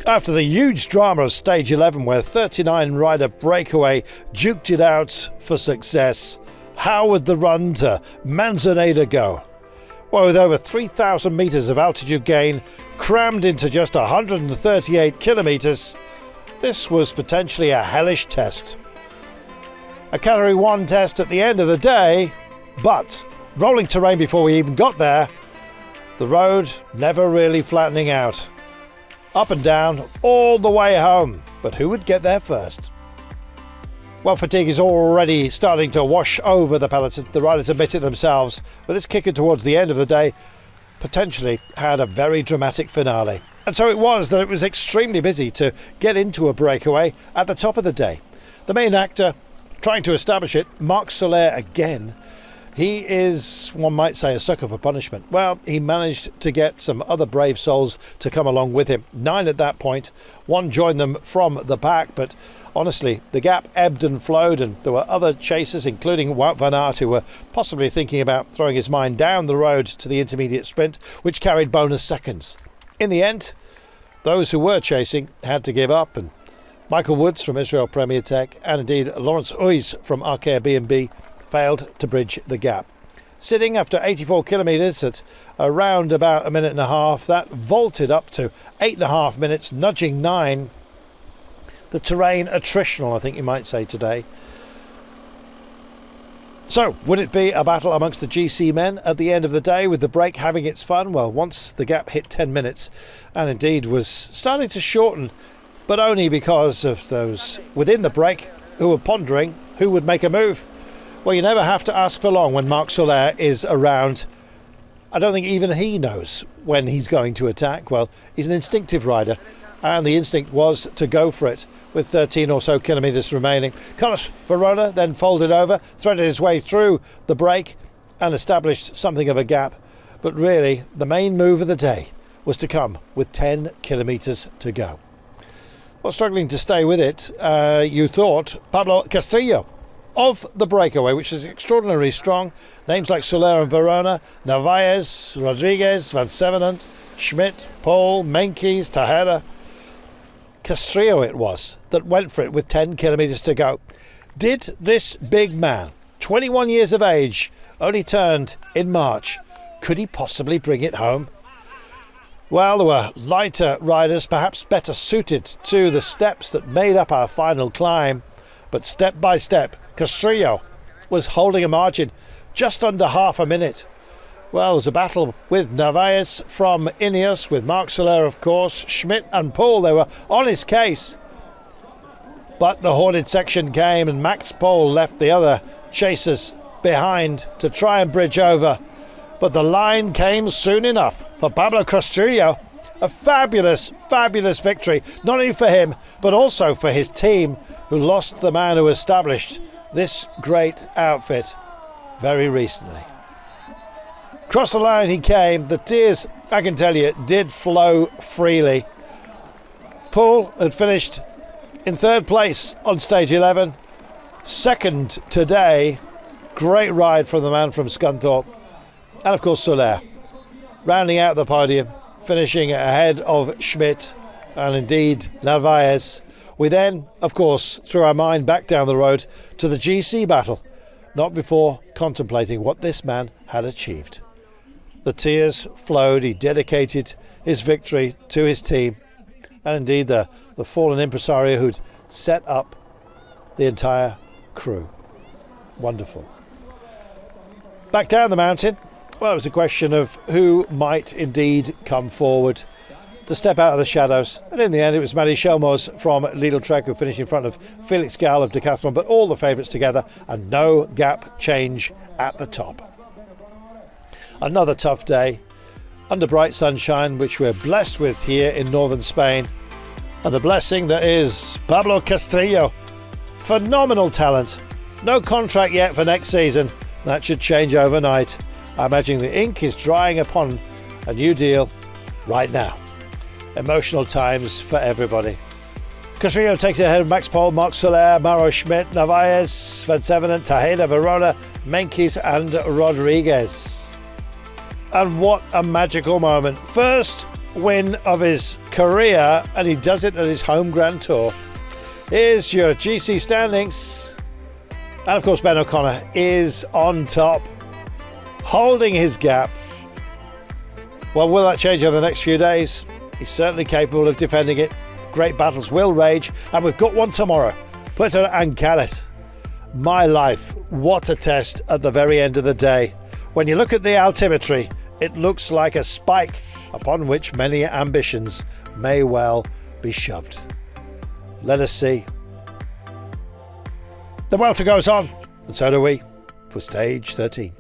After the huge drama of stage 11 where 39 rider breakaway duked it out for success, how would the run to Manzaneda go? Well, with over 3,000 metres of altitude gain crammed into just 138 kilometres, this was potentially a hellish test. A Category 1 test at the end of the day, but rolling terrain before we even got there, the road never really flattening out. Up and down all the way home, but who would get there first? Well, fatigue is already starting to wash over the peloton. The riders admit it themselves, but this kicker towards the end of the day potentially had a very dramatic finale. And so it was that it was extremely busy to get into a breakaway at the top of the day. The main actor trying to establish it, Marc Soler again. He is, one might say, a sucker for punishment. Well, he managed to get some other brave souls to come along with him. 9 at that point. 1 joined them from the back, but honestly, the gap ebbed and flowed, and there were other chasers, including Wout van Aert, who were possibly thinking about throwing his mind down the road to the intermediate sprint, which carried bonus seconds. In the end, those who were chasing had to give up, and Michael Woods from Israel Premier Tech, and indeed Lawrence Uys from Arkea B&B, failed to bridge the gap. Sitting after 84 kilometres at around about a minute and a half, that vaulted up to 8.5 minutes, nudging 9. The terrain attritional, I think you might say today. So, would it be a battle amongst the GC men at the end of the day, with the break having its fun? Well, once the gap hit 10 minutes, and indeed was starting to shorten, but only because of those within the break who were pondering who would make a move. Well, you never have to ask for long when Marc Soler is around. I don't think even he knows when he's going to attack. Well, he's an instinctive rider, and the instinct was to go for it with 13 or so kilometres remaining. Carlos Verona then folded over, threaded his way through the break and established something of a gap. But really, the main move of the day was to come with 10 kilometres to go. Well, struggling to stay with it, you thought Pablo Castillo of the breakaway, which is extraordinarily strong. Names like Soler and Verona, Narvaez, Rodriguez, Van Sevenant, Schmidt, Paul, Menkes, Tejeda. Castillo it was that went for it with 10 kilometres to go. Did this big man, 21 years of age, only turned in March, could he possibly bring it home? Well, there were lighter riders, perhaps better suited to the steps that made up our final climb, but step by step, Castillo was holding a margin just under half a minute. Well, there was a battle with Narvaez from Ineos, with Marc Soler, of course, Schmidt and Paul. They were on his case. But the hoarded section came, and Max Paul left the other chasers behind to try and bridge over. But the line came soon enough for Pablo Castillo. A fabulous, fabulous victory, not only for him, but also for his team, who lost the man who established this great outfit very recently. Across the line he came. The tears, I can tell you, did flow freely. Paul had finished in 3rd place on stage 11. 2nd today. Great ride from the man from Scunthorpe. And of course Soler, rounding out the podium, finishing ahead of Schmidt and indeed Narvaez. We then, of course, threw our mind back down the road to the GC battle, not before contemplating what this man had achieved. The tears flowed. He dedicated his victory to his team, and indeed the fallen impresario who'd set up the entire crew. Wonderful. Back down the mountain, well, it was a question of who might indeed come forward to step out of the shadows. And in the end, it was Maddie Schelmos from Lidl Trek who finished in front of Felix Gall of Decathlon, but all the favourites together and no gap change at the top. Another tough day under bright sunshine, which we're blessed with here in northern Spain. And the blessing that is Pablo Castillo. Phenomenal talent. No contract yet for next season. That should change overnight. I imagine the ink is drying upon a new deal right now. Emotional times for everybody. Castillo takes it ahead of Max Paul, Marc Soler, Mauro Schmidt, Narvaez, Van Sevenant, Tejeda, Verona, Menkes and Rodriguez. And what a magical moment. First win of his career, and he does it at his home Grand Tour. Here's your GC standings. And of course, Ben O'Connor is on top, holding his gap. Well, will that change over the next few days? He's certainly capable of defending it. Great battles will rage, and we've got one tomorrow. Puerto Ancares. My life, what a test at the very end of the day. When you look at the altimetry, it looks like a spike upon which many ambitions may well be shoved. Let us see. The Vuelta goes on, and so do we, for stage 13.